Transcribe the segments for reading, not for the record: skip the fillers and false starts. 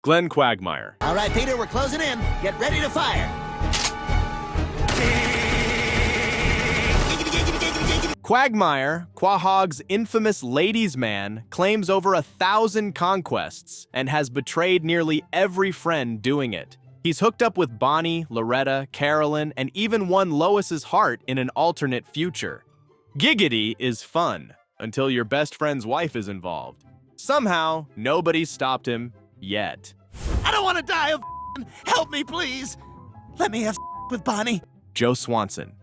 Glenn Quagmire. All right, Peter, we're closing in. Get ready to fire. Quagmire, Quahog's infamous ladies' man, claims over 1,000 conquests and has betrayed nearly every friend doing it. He's hooked up with Bonnie, Loretta, Carolyn, and even won Lois's heart in an alternate future. Giggity is fun, until your best friend's wife is involved. Somehow, nobody's stopped him, yet. I don't want to die of help me, please. Let me have with Bonnie. Joe Swanson.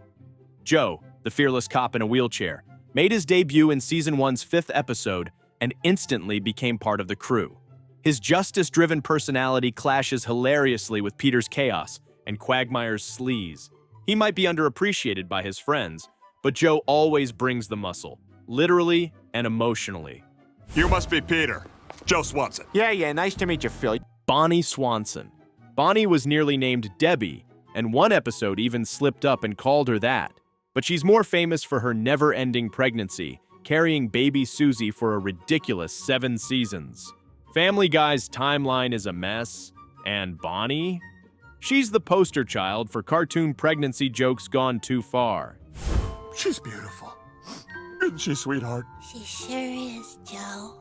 Joe, the fearless cop in a wheelchair, made his debut in Season 1's 5th episode and instantly became part of the crew. His justice-driven personality clashes hilariously with Peter's chaos and Quagmire's sleaze. He might be underappreciated by his friends, but Joe always brings the muscle, literally and emotionally. You must be Peter. Joe Swanson. Yeah, nice to meet you, Phil. Bonnie Swanson. Bonnie was nearly named Debbie, and one episode even slipped up and called her that. But she's more famous for her never-ending pregnancy, carrying baby Susie for a ridiculous 7 seasons. Family Guy's timeline is a mess, and Bonnie? She's the poster child for cartoon pregnancy jokes gone too far. She's beautiful. Isn't she, sweetheart? She sure is, Joe.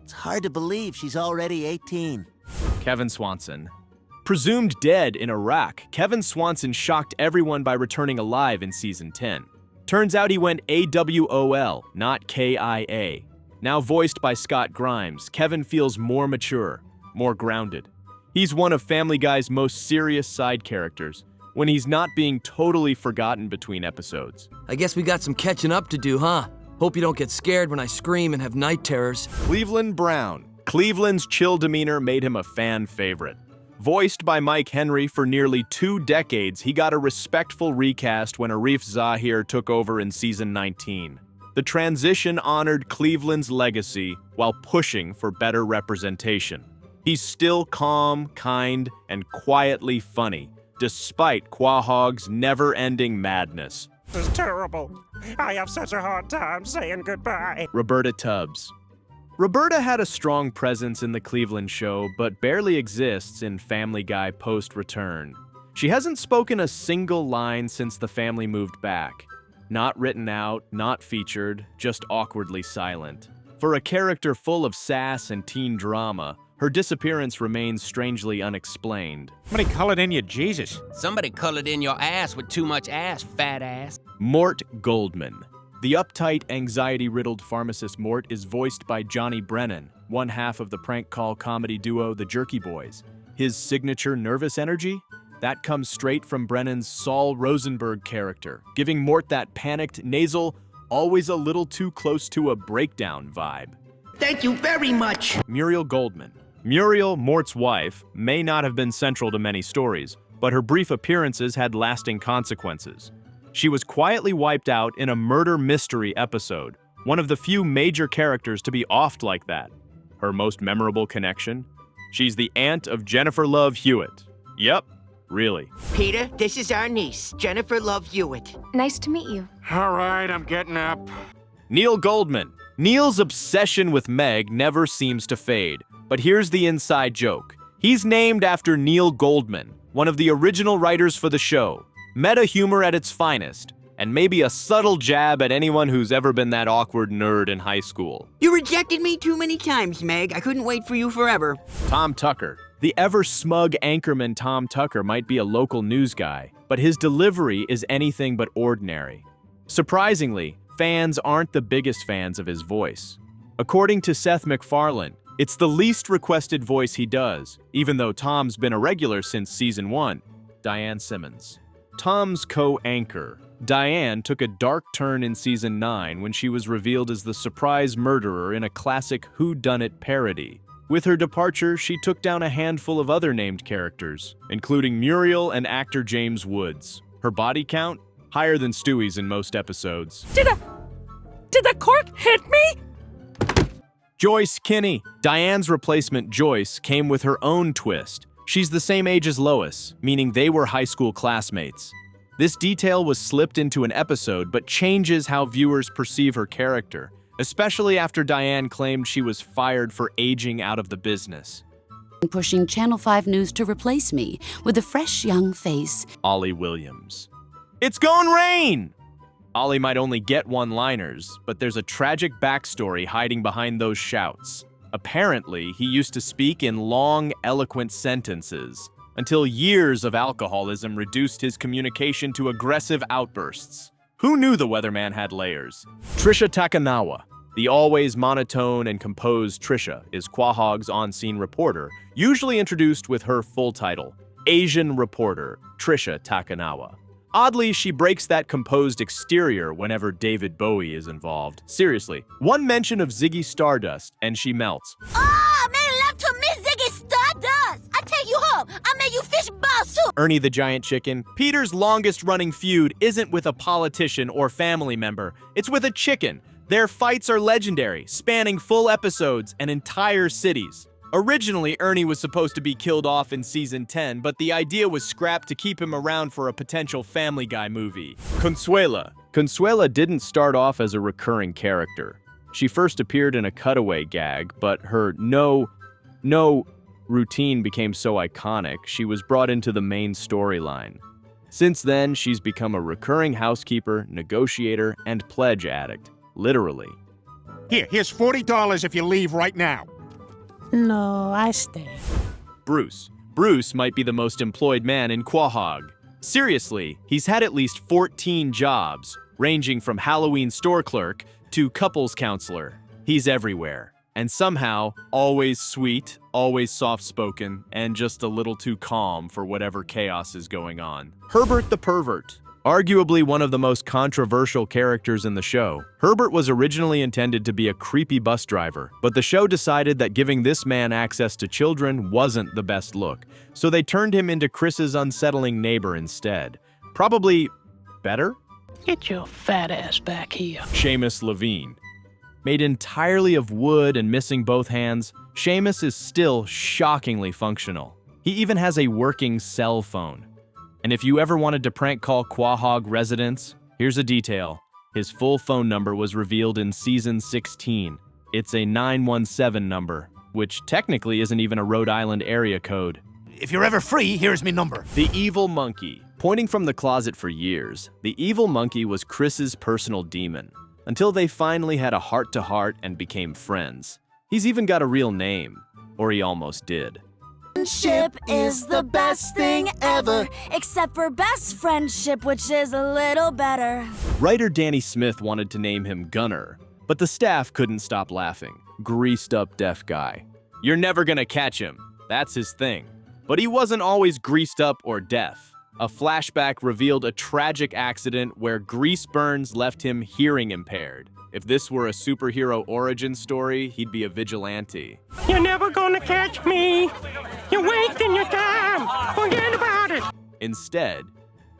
It's hard to believe she's already 18. Kevin Swanson. Presumed dead in Iraq, Kevin Swanson shocked everyone by returning alive in Season 10. Turns out he went AWOL, not KIA. Now voiced by Scott Grimes, Kevin feels more mature, more grounded. He's one of Family Guy's most serious side characters, when he's not being totally forgotten between episodes. I guess we got some catching up to do, huh? Hope you don't get scared when I scream and have night terrors. Cleveland Brown. Cleveland's chill demeanor made him a fan favorite. Voiced by Mike Henry for nearly 2 decades, he got a respectful recast when Arif Zahir took over in Season 19. The transition honored Cleveland's legacy while pushing for better representation. He's still calm, kind, and quietly funny, despite Quahog's never-ending madness. This is terrible. I have such a hard time saying goodbye. Roberta Tubbs. Roberta had a strong presence in the Cleveland show, but barely exists in Family Guy post-return. She hasn't spoken a single line since the family moved back. Not written out, not featured, just awkwardly silent. For a character full of sass and teen drama, her disappearance remains strangely unexplained. Somebody colored in your Jesus. Somebody colored in your ass with too much ass, fat ass. Mort Goldman. The uptight, anxiety-riddled pharmacist Mort is voiced by Johnny Brennan, one half of the prank call comedy duo The Jerky Boys. His signature nervous energy? That comes straight from Brennan's Saul Rosenberg character, giving Mort that panicked, nasal, always a little too close to a breakdown vibe. Thank you very much. Muriel Goldman. Muriel, Mort's wife, may not have been central to many stories, but her brief appearances had lasting consequences. She was quietly wiped out in a murder mystery episode, one of the few major characters to be offed like that. Her most memorable connection? She's the aunt of Jennifer Love Hewitt. Yep, really. Peter, this is our niece, Jennifer Love Hewitt. Nice to meet you. All right, I'm getting up. Neil Goldman. Neil's obsession with Meg never seems to fade, but here's the inside joke. He's named after Neil Goldman, one of the original writers for the show. Meta humor at its finest, and maybe a subtle jab at anyone who's ever been that awkward nerd in high school. You rejected me too many times, Meg. I couldn't wait for you forever. Tom Tucker. The ever-smug anchorman Tom Tucker might be a local news guy, but his delivery is anything but ordinary. Surprisingly, fans aren't the biggest fans of his voice. According to Seth MacFarlane, it's the least requested voice he does, even though Tom's been a regular since Season 1. Diane Simmons. Tom's co-anchor, Diane, took a dark turn in Season 9 when she was revealed as the surprise murderer in a classic whodunit parody. With her departure, she took down a handful of other named characters, including Muriel and actor James Woods. Her body count? Higher than Stewie's in most episodes. Did the cork hit me? Joyce Kinney. Diane's replacement, Joyce, came with her own twist. She's the same age as Lois, meaning they were high school classmates. This detail was slipped into an episode, but changes how viewers perceive her character, especially after Diane claimed she was fired for aging out of the business. pushing Channel 5 News to replace me with a fresh young face. Ollie Williams. It's gonna rain! Ollie might only get one-liners, but there's a tragic backstory hiding behind those shouts. Apparently, he used to speak in long, eloquent sentences, until years of alcoholism reduced his communication to aggressive outbursts. Who knew the weatherman had layers? Trisha Takanawa. The always monotone and composed Trisha is Quahog's on-scene reporter, usually introduced with her full title, Asian reporter Trisha Takanawa. Oddly, she breaks that composed exterior whenever David Bowie is involved. Seriously, one mention of Ziggy Stardust and she melts. Oh, make love to me, Ziggy Stardust! I take you home. I make you fish ball soup. Ernie the Giant Chicken. Peter's longest-running feud isn't with a politician or family member. It's with a chicken. Their fights are legendary, spanning full episodes and entire cities. Originally, Ernie was supposed to be killed off in season 10, but the idea was scrapped to keep him around for a potential Family Guy movie. Consuela. Consuela didn't start off as a recurring character. She first appeared in a cutaway gag, but her no routine became so iconic, she was brought into the main storyline. Since then, she's become a recurring housekeeper, negotiator, and pledge addict. Literally. Here's $40 if you leave right now. No, I stay. Bruce. Bruce might be the most employed man in Quahog. Seriously, he's had at least 14 jobs, ranging from Halloween store clerk to couples counselor. He's everywhere. And somehow, always sweet, always soft-spoken, and just a little too calm for whatever chaos is going on. Herbert the Pervert. Arguably one of the most controversial characters in the show, Herbert was originally intended to be a creepy bus driver, but the show decided that giving this man access to children wasn't the best look, so they turned him into Chris's unsettling neighbor instead. Probably better? Get your fat ass back here. Seamus Levine. Made entirely of wood and missing both hands, Seamus is still shockingly functional. He even has a working cell phone. And if you ever wanted to prank call Quahog residents, here's a detail. His full phone number was revealed in season 16. It's a 917 number, which technically isn't even a Rhode Island area code. If you're ever free, here's me number. The Evil Monkey. Pointing from the closet for years, the Evil Monkey was Chris's personal demon, until they finally had a heart-to-heart and became friends. He's even got a real name, or he almost did. Friendship is the best thing ever, except for best friendship, which is a little better. Writer Danny Smith wanted to name him Gunner, but the staff couldn't stop laughing. Greased-up deaf guy. You're never gonna catch him. That's his thing. But he wasn't always greased up or deaf. A flashback revealed a tragic accident where grease burns left him hearing impaired. If this were a superhero origin story, he'd be a vigilante. You're never gonna catch me. You're wasting your time. Forget about it. Instead,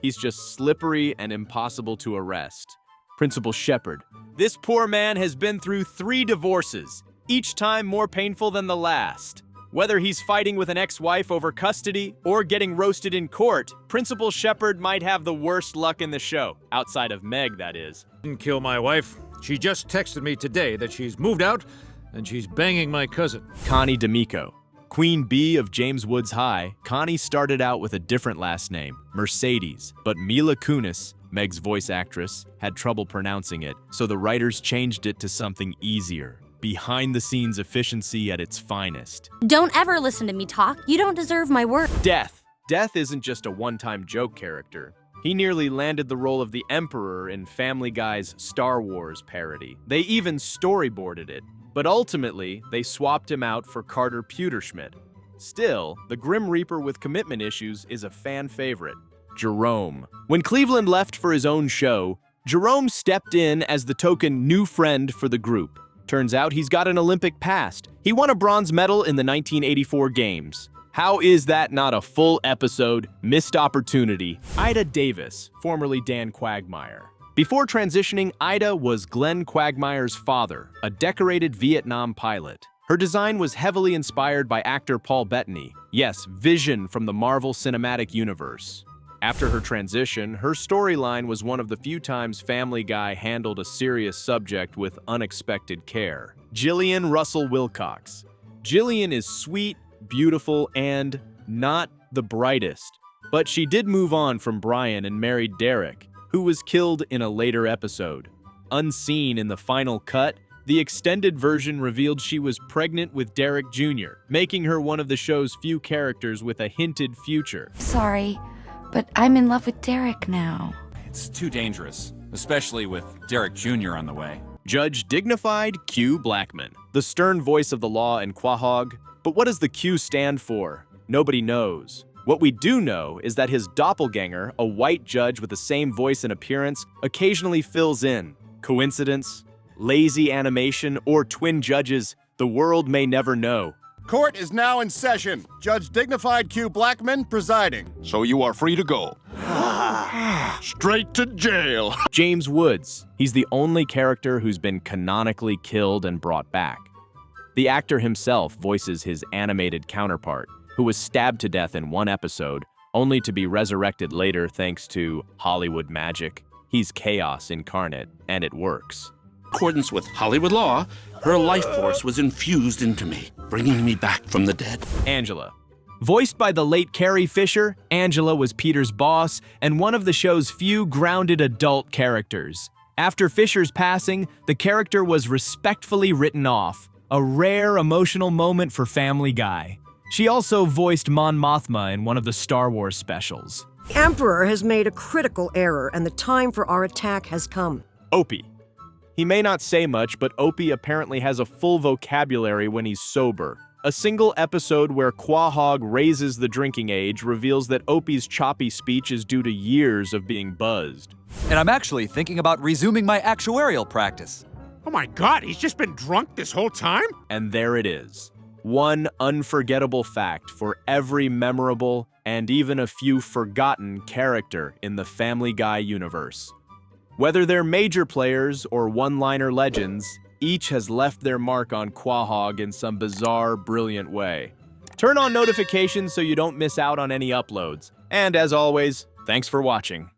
he's just slippery and impossible to arrest. Principal Shepard. This poor man has been through 3 divorces, each time more painful than the last. Whether he's fighting with an ex-wife over custody or getting roasted in court, Principal Shepard might have the worst luck in the show, outside of Meg, that is. Didn't kill my wife. She just texted me today that she's moved out and she's banging my cousin. Connie D'Amico. Queen Bee of James Woods High, Connie started out with a different last name, Mercedes, but Mila Kunis, Meg's voice actress, had trouble pronouncing it, so the writers changed it to something easier. Behind-the-scenes efficiency at its finest. Don't ever listen to me talk. You don't deserve my work. Death. Death isn't just a one-time joke character. He nearly landed the role of the Emperor in Family Guy's Star Wars parody. They even storyboarded it. But ultimately, they swapped him out for Carter Pewterschmidt. Still, the Grim Reaper with commitment issues is a fan favorite. Jerome. When Cleveland left for his own show, Jerome stepped in as the token new friend for the group. Turns out he's got an Olympic past. He won a bronze medal in the 1984 Games. How is that not a full episode? Missed opportunity. Ida Davis, formerly Dan Quagmire. Before transitioning, Ida was Glenn Quagmire's father, a decorated Vietnam pilot. Her design was heavily inspired by actor Paul Bettany. Yes, Vision from the Marvel Cinematic Universe. After her transition, her storyline was one of the few times Family Guy handled a serious subject with unexpected care. Jillian Russell Wilcox. Jillian is sweet, beautiful and not the brightest. But she did move on from Brian and married Derek, who was killed in a later episode. Unseen in the final cut, the extended version revealed she was pregnant with Derek Jr., making her one of the show's few characters with a hinted future. Sorry, but I'm in love with Derek now. It's too dangerous, especially with Derek Jr. on the way. Judge Dignified Q Blackman, the stern voice of the law in Quahog. But what does the Q stand for? Nobody knows. What we do know is that his doppelganger, a white judge with the same voice and appearance, occasionally fills in. Coincidence? Lazy animation? Or twin judges? The world may never know. Court is now in session. Judge Dignified Q Blackman presiding. So you are free to go. Straight to jail. James Woods. He's the only character who's been canonically killed and brought back. The actor himself voices his animated counterpart, who was stabbed to death in one episode, only to be resurrected later thanks to Hollywood magic. He's chaos incarnate, and it works. In accordance with Hollywood law, her life force was infused into me, bringing me back from the dead. Angela. Voiced by the late Carrie Fisher, Angela was Peter's boss and one of the show's few grounded adult characters. After Fisher's passing, the character was respectfully written off, a rare emotional moment for Family Guy. She also voiced Mon Mothma in one of the Star Wars specials. The Emperor has made a critical error, and the time for our attack has come. Opie. He may not say much, but Opie apparently has a full vocabulary when he's sober. A single episode where Quahog raises the drinking age reveals that Opie's choppy speech is due to years of being buzzed. And I'm actually thinking about resuming my actuarial practice. Oh my God, he's just been drunk this whole time? And there it is. One unforgettable fact for every memorable and even a few forgotten character in the Family Guy universe. Whether they're major players or one-liner legends, each has left their mark on Quahog in some bizarre, brilliant way. Turn on notifications so you don't miss out on any uploads. And as always, thanks for watching.